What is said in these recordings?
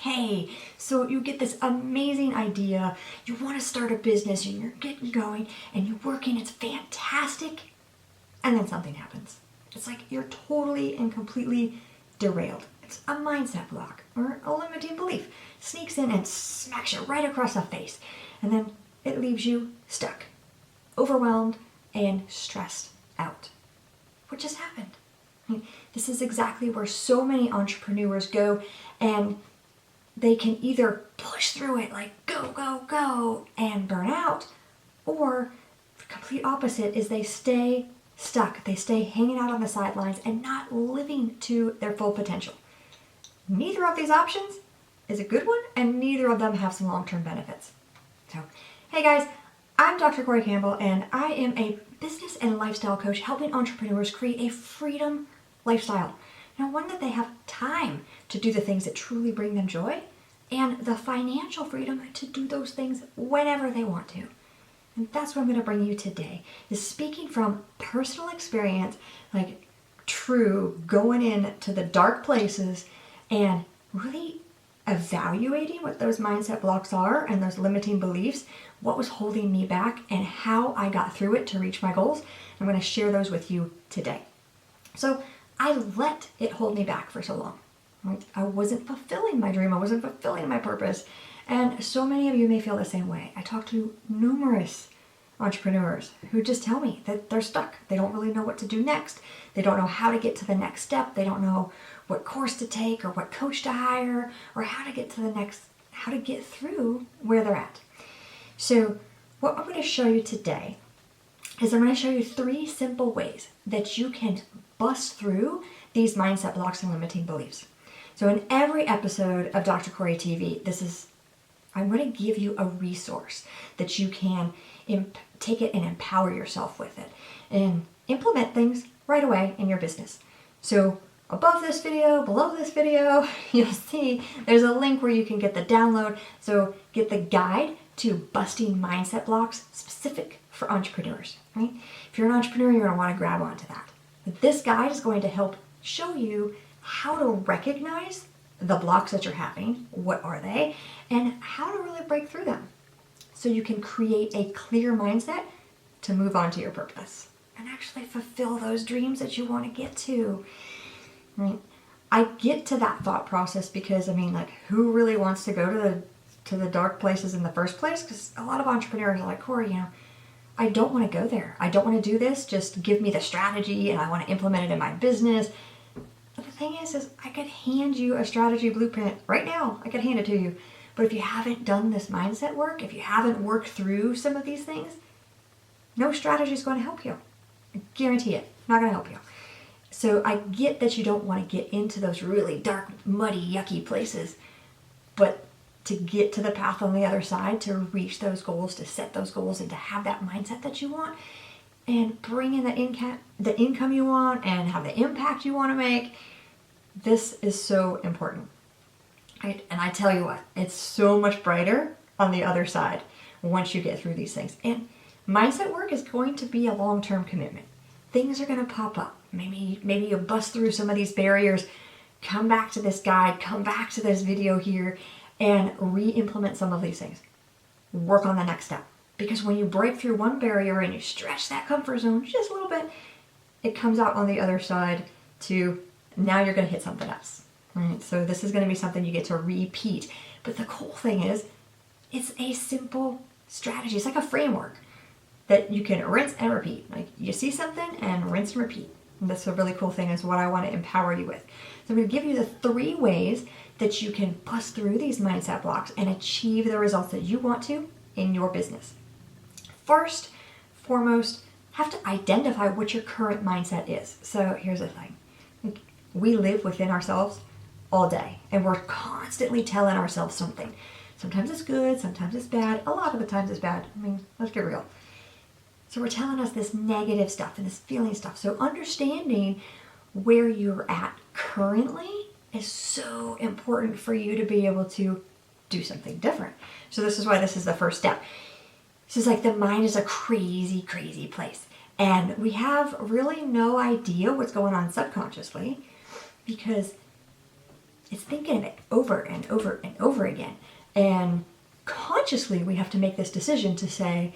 Hey, so you get this amazing idea, you want to start a business and you're getting going and you're working, it's fantastic, and then something happens. It's like you're totally and completely derailed. It's a mindset block or a limiting belief. Sneaks in and smacks you right across the face. And then it leaves you stuck, overwhelmed, and stressed out. What just happened? I mean, this is exactly where so many entrepreneurs go, and they can either push through it like go, go, go and burn out, or the complete opposite is they stay stuck. They stay hanging out on the sidelines and not living to their full potential. Neither of these options is a good one, and neither of them have some long-term benefits. So, hey guys, I'm Dr. Corey Campbell, and I am a business and lifestyle coach helping entrepreneurs create a freedom lifestyle. Now, one that they have time to do the things that truly bring them joy and the financial freedom to do those things whenever they want to. And that's what I'm going to bring you today, is speaking from personal experience, like true, going into the dark places and really evaluating what those mindset blocks are and those limiting beliefs, what was holding me back, and how I got through it to reach my goals. I'm going to share those with you today. So I let it hold me back for so long. Right? I wasn't fulfilling my dream. I wasn't fulfilling my purpose. And so many of you may feel the same way. I talk to numerous entrepreneurs who just tell me that they're stuck. They don't really know what to do next. They don't know how to get to the next step. They don't know what course to take or what coach to hire or how to get through where they're at. So what I'm going to show you today is I'm going to show you 3 simple ways that you can bust through these mindset blocks and limiting beliefs. So in every episode of Dr. Corey TV, I'm going to give you a resource that you can take it and empower yourself with it and implement things right away in your business. So above this video, below this video, you'll see there's a link where you can get the download. So get the guide to busting mindset blocks specific for entrepreneurs, right? If you're an entrepreneur, you're going to want to grab onto that. But this guide is going to help show you how to recognize the blocks that you're having, what are they, and how to really break through them so you can create a clear mindset to move on to your purpose and actually fulfill those dreams that you want to get to. Right? I get to that thought process because, who really wants to go to the dark places in the first place? Because a lot of entrepreneurs are like, Corey, I don't want to go there. I don't want to do this. Just give me the strategy and I want to implement it in my business. But the thing is I could hand you a strategy blueprint right now. I could hand it to you. But if you haven't done this mindset work, if you haven't worked through some of these things, no strategy is going to help you. I guarantee it. Not going to help you. So I get that you don't want to get into those really dark, muddy, yucky places. But to get to the path on the other side, to reach those goals, to set those goals, and to have that mindset that you want, and bring in the income you want, and have the impact you want to make, this is so important. Right? And I tell you what, it's so much brighter on the other side once you get through these things. And mindset work is going to be a long-term commitment. Things are going to pop up. Maybe you'll bust through some of these barriers, come back to this guide, come back to this video here, and re-implement some of these things. Work on the next step. Because when you break through one barrier and you stretch that comfort zone just a little bit, it comes out on the other side to now you're going to hit something else. Right? So this is going to be something you get to repeat. But the cool thing is, it's a simple strategy. It's like a framework that you can rinse and repeat. Like you see something and rinse and repeat. And that's a really cool thing, is what I want to empower you with. So I'm going to give you the 3 ways that you can bust through these mindset blocks and achieve the results that you want to in your business. First, foremost, have to identify what your current mindset is. So here's the thing. We live within ourselves all day, and we're constantly telling ourselves something. Sometimes it's good, sometimes it's bad. A lot of the times it's bad. Let's get real. So we're telling us this negative stuff and this feeling stuff. So understanding where you're at currently is so important for you to be able to do something different. So this is why this is the first step. This is like the mind is a crazy, crazy place. And we have really no idea what's going on subconsciously because it's thinking of it over and over and over again. And consciously, we have to make this decision to say,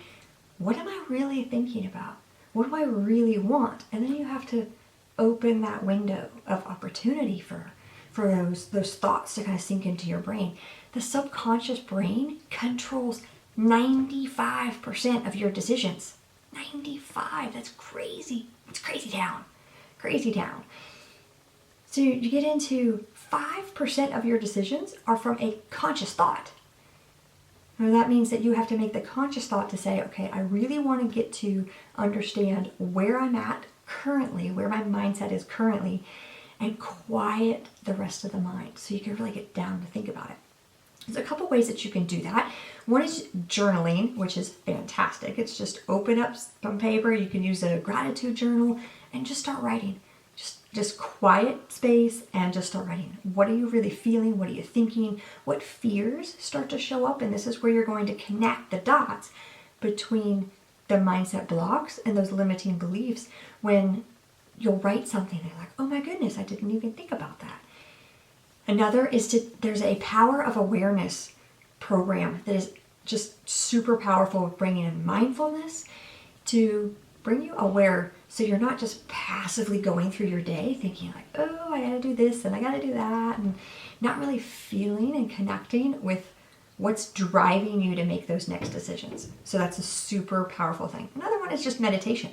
what am I really thinking about? What do I really want? And then you have to open that window of opportunity for those thoughts to kind of sink into your brain. The subconscious brain controls 95% of your decisions. 95, that's crazy. It's crazy town. Crazy town. So you get into 5% of your decisions are from a conscious thought. Now that means that you have to make the conscious thought to say, okay, I really want to get to understand where I'm at currently, where my mindset is currently, and quiet the rest of the mind so you can really get down to think about it. There's a couple ways that you can do that. One is journaling, which is fantastic. It's just open up some paper. You can use a gratitude journal and just start writing. Just quiet space and just start writing. What are you really feeling? What are you thinking? What fears start to show up? And this is where you're going to connect the dots between the mindset blocks and those limiting beliefs when you'll write something and you're like, oh my goodness, I didn't even think about that. Another is there's a power of awareness program that is just super powerful, bringing in mindfulness to bring you aware so you're not just passively going through your day thinking like, oh, I gotta do this and I gotta do that, and not really feeling and connecting with what's driving you to make those next decisions. So that's a super powerful thing. Another one is just meditation.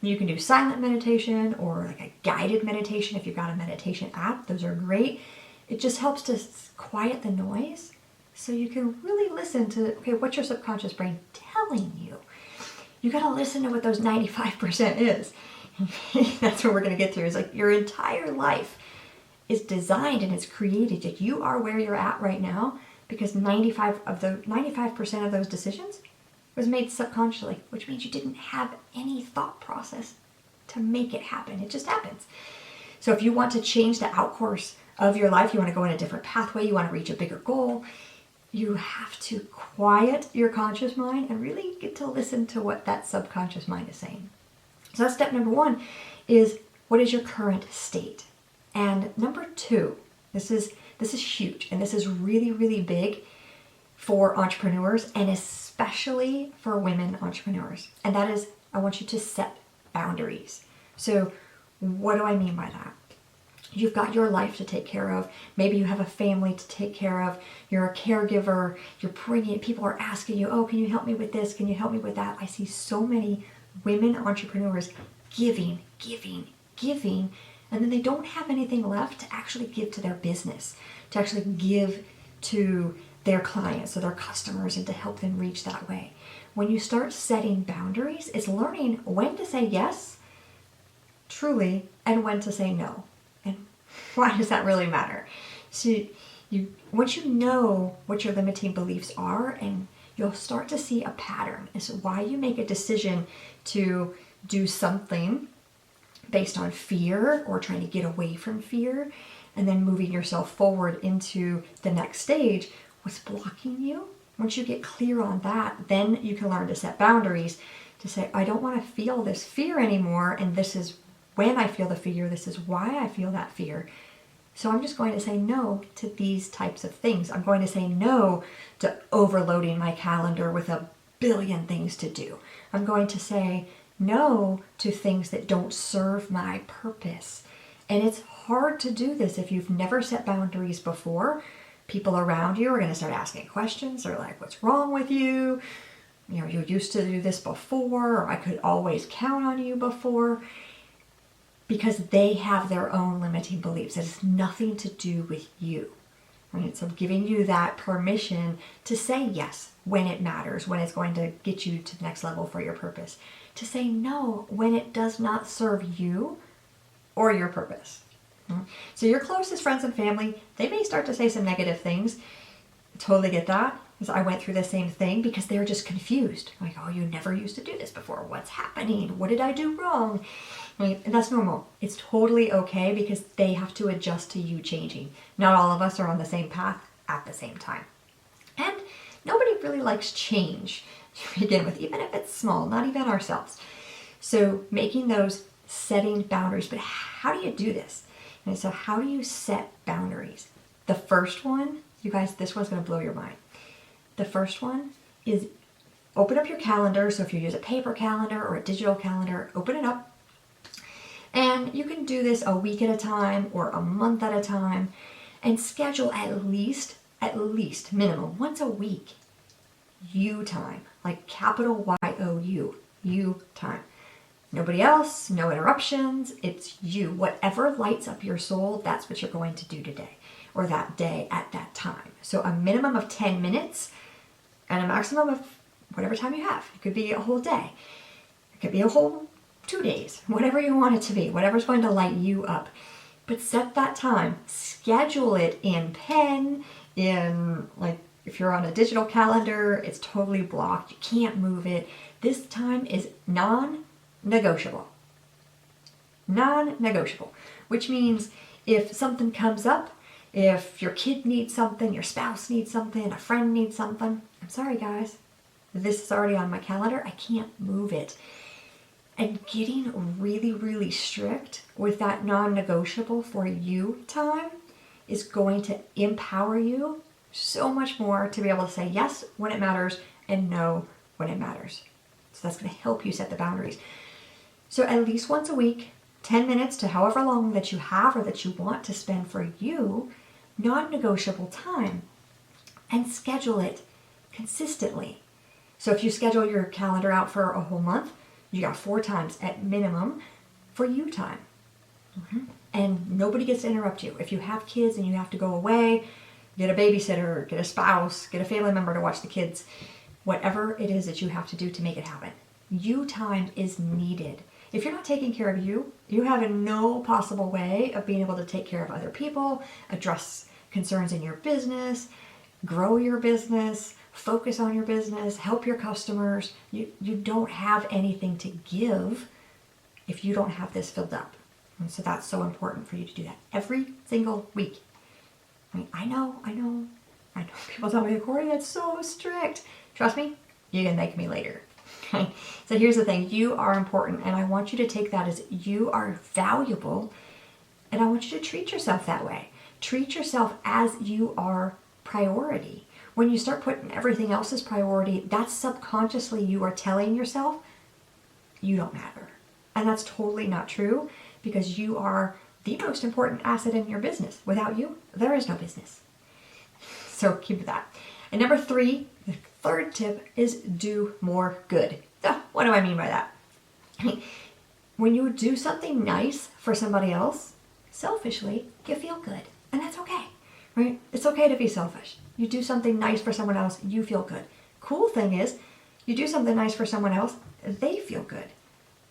You can do silent meditation or like a guided meditation if you've got a meditation app. Those are great. It just helps to quiet the noise so you can really listen to, okay, what's your subconscious brain telling you? You got to listen to what those 95% is. That's what we're going to get to. Is like your entire life is designed and it's created that you are where you're at right now because 95% of those decisions was made subconsciously, which means you didn't have any thought process to make it happen. It just happens. So if you want to change the outcourse of your life, you want to go in a different pathway, you want to reach a bigger goal, you have to quiet your conscious mind and really get to listen to what that subconscious mind is saying. So that's step number one, is what is your current state? And number two, this is huge, and this is really, really big for entrepreneurs and especially for women entrepreneurs. And that is, I want you to set boundaries. So what do I mean by that? You've got your life to take care of. Maybe you have a family to take care of. You're a caregiver. People are asking you, oh, can you help me with this? Can you help me with that? I see so many women entrepreneurs giving, and then they don't have anything left to actually give to their business, to actually give to their clients or their customers and to help them reach that way. When you start setting boundaries, it's learning when to say yes, truly, and when to say no. And why does that really matter? So once you know what your limiting beliefs are, and you'll start to see a pattern as to why you make a decision to do something based on fear or trying to get away from fear, and then moving yourself forward into the next stage. What's blocking you? Once you get clear on that, then you can learn to set boundaries to say, I don't want to feel this fear anymore, and this is when I feel the fear, this is why I feel that fear. So I'm just going to say no to these types of things. I'm going to say no to overloading my calendar with a billion things to do. I'm going to say no to things that don't serve my purpose. And it's hard to do this if you've never set boundaries before. People around you are going to start asking questions. They're like, what's wrong with you? You used to do this before, or I could always count on you before. Because they have their own limiting beliefs. It has nothing to do with you. Right? So giving you that permission to say yes when it matters, when it's going to get you to the next level for your purpose. To say no when it does not serve you or your purpose. So your closest friends and family, they may start to say some negative things. I totally get that. Because I went through the same thing because they're just confused. Like, oh, you never used to do this before. What's happening? What did I do wrong? Right? And that's normal. It's totally okay because they have to adjust to you changing. Not all of us are on the same path at the same time. And nobody really likes change to begin with, even if it's small, not even ourselves. So making those setting boundaries, but how do you do this? And so how do you set boundaries? The first one You guys, this one's going to blow your mind. The first one is open up your calendar. So if you use a paper calendar or a digital calendar, open it up. And you can do this a week at a time or a month at a time and schedule at least minimum once a week, you time, like capital Y-O-U, you time. Nobody else, no interruptions, it's you. Whatever lights up your soul, that's what you're going to do today or that day at that time. So a minimum of 10 minutes and a maximum of whatever time you have. It could be a whole day. It could be a whole 2 days, whatever you want it to be, whatever's going to light you up. But set that time, schedule it in pen, in like if you're on a digital calendar, it's totally blocked. You can't move it. This time is non-negotiable. Non-negotiable, which means if something comes up, if your kid needs something, your spouse needs something, a friend needs something, I'm sorry guys, this is already on my calendar. I can't move it. And getting really, really strict with that non-negotiable for you time is going to empower you so much more to be able to say yes when it matters and no when it matters. So that's going to help you set the boundaries. So at least once a week, 10 minutes to however long that you have or that you want to spend for you, non-negotiable time, and schedule it consistently. So if you schedule your calendar out for a whole month, you got 4 times at minimum for you time. And nobody gets to interrupt you. If you have kids and you have to go away, get a babysitter, get a spouse, get a family member to watch the kids, whatever it is that you have to do to make it happen. You time is needed. If you're not taking care of you, you have no possible way of being able to take care of other people, address concerns in your business, grow your business, focus on your business, help your customers. You don't have anything to give if you don't have this filled up. And so that's so important for you to do that every single week. I mean, I know people tell me, Corey, that's so strict. Trust me, you can thank me later. Okay? So here's the thing, you are important, and I want you to take that as you are valuable, and I want you to treat yourself that way. Treat yourself as you are priority. When you start putting everything else as priority, that's subconsciously you are telling yourself you don't matter. And that's totally not true, because you are the most important asset in your business. Without you, there is no business. So keep that. And number 3, the third tip is do more good. So what do I mean by that? When you do something nice for somebody else, selfishly, you feel good. And that's okay, right? It's okay to be selfish. You do something nice for someone else, you feel good. Cool thing is, you do something nice for someone else, they feel good.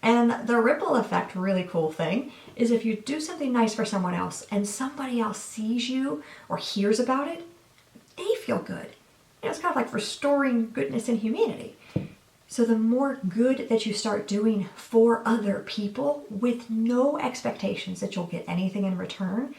And the ripple effect, really cool thing, is if you do something nice for someone else and somebody else sees you or hears about it, they feel good. You know, it's kind of like restoring goodness in humanity. So the more good that you start doing for other people with no expectations that you'll get anything in return,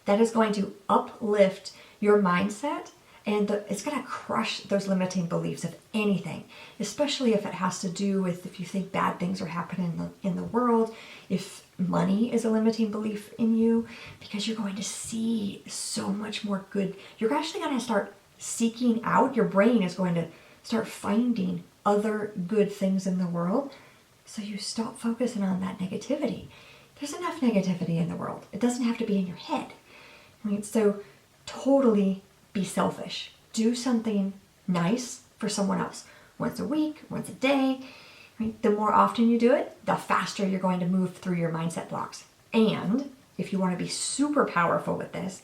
that is going to uplift your mindset, and it's going to crush those limiting beliefs of anything, especially if it has to do with if you think bad things are happening in the world, if money is a limiting belief in you, because you're going to see so much more good. You're actually going to start seeking out, your brain is going to start finding other good things in the world, so you stop focusing on that negativity. There's enough negativity in the world. It doesn't have to be in your head. Right? So totally be selfish. Do something nice for someone else. Once a week, once a day. Right? The more often you do it, the faster you're going to move through your mindset blocks. And if you want to be super powerful with this,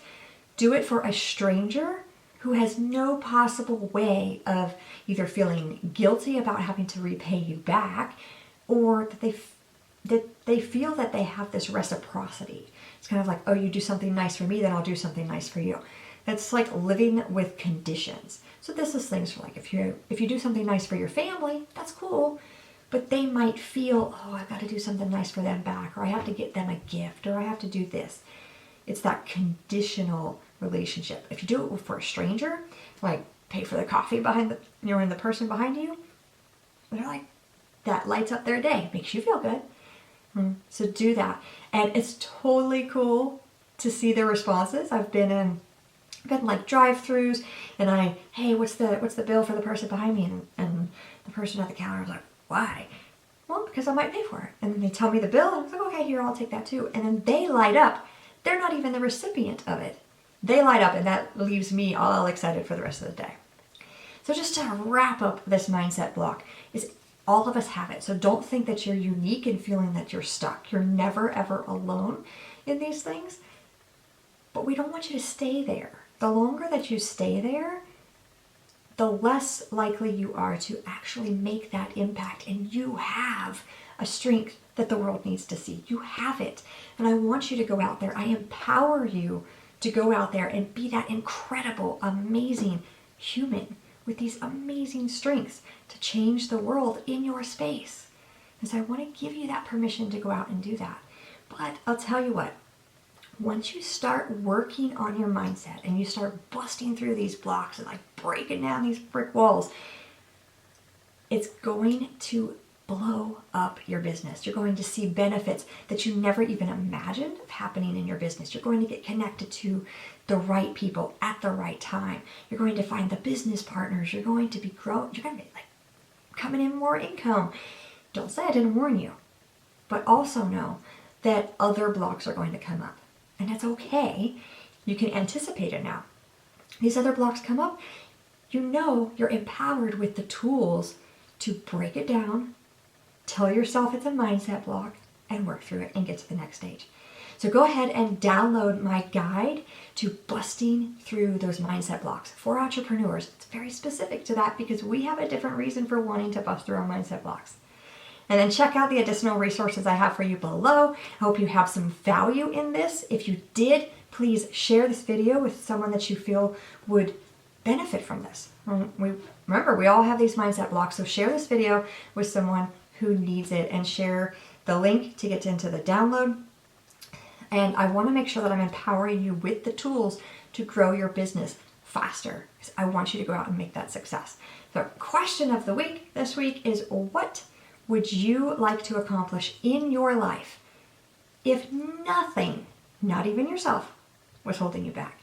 do it for a stranger who has no possible way of either feeling guilty about having to repay you back, or that they feel that they have this reciprocity. It's kind of like, oh, you do something nice for me, then I'll do something nice for you. That's like living with conditions. So this is things like if you do something nice for your family, that's cool, but they might feel, oh, I've got to do something nice for them back, or I have to get them a gift, or I have to do this. It's that conditional relationship. If you do it for a stranger, like pay for the coffee behind the person behind you, they're like, that lights up their day, makes you feel good. So do that. And it's totally cool to see their responses. I've been in been like drive-throughs, and hey, what's the bill for the person behind me? And the person at the counter was like, why? Well, because I might pay for it. And then they tell me the bill, and I was like, okay, here, I'll take that too. And then they light up. They're not even the recipient of it. They light up, and that leaves me all excited for the rest of the day. So just to wrap up this mindset block, is all of us have it. So don't think that you're unique in feeling that you're stuck. You're never, ever alone in these things. But we don't want you to stay there. The longer that you stay there, the less likely you are to actually make that impact. And you have a strength that the world needs to see. You have it. And I want you to go out there. I empower you to go out there and be that incredible, amazing human with these amazing strengths to change the world in your space. And so I want to give you that permission to go out and do that. But I'll tell you what, once you start working on your mindset and you start busting through these blocks and like breaking down these brick walls, it's going to blow up your business. You're going to see benefits that you never even imagined of happening in your business. You're going to get connected to the right people at the right time. You're going to find the business partners. You're going to be growing. You're going to be like coming in more income. Don't say I didn't warn you, but also know that other blocks are going to come up, and that's okay. You can anticipate it now. These other blocks come up, you know you're empowered with the tools to break it down, tell yourself it's a mindset block, and work through it and get to the next stage. So go ahead and download my guide to busting through those mindset blocks for entrepreneurs. It's very specific to that because we have a different reason for wanting to bust through our mindset blocks. And then check out the additional resources I have for you below. I hope you have some value in this. If you did, please share this video with someone that you feel would benefit from this. Remember, we all have these mindset blocks, so share this video with someone who needs it and share the link to get into the download. And I want to make sure that I'm empowering you with the tools to grow your business faster, because I want you to go out and make that success. The question of the week this week is, what would you like to accomplish in your life if nothing, not even yourself, was holding you back?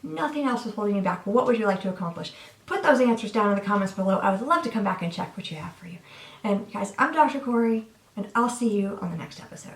Nothing else was holding you back. What would you like to accomplish? Put those answers down in the comments below. I would love to come back and check what you have for you. And guys, I'm Dr. Corey, and I'll see you on the next episode.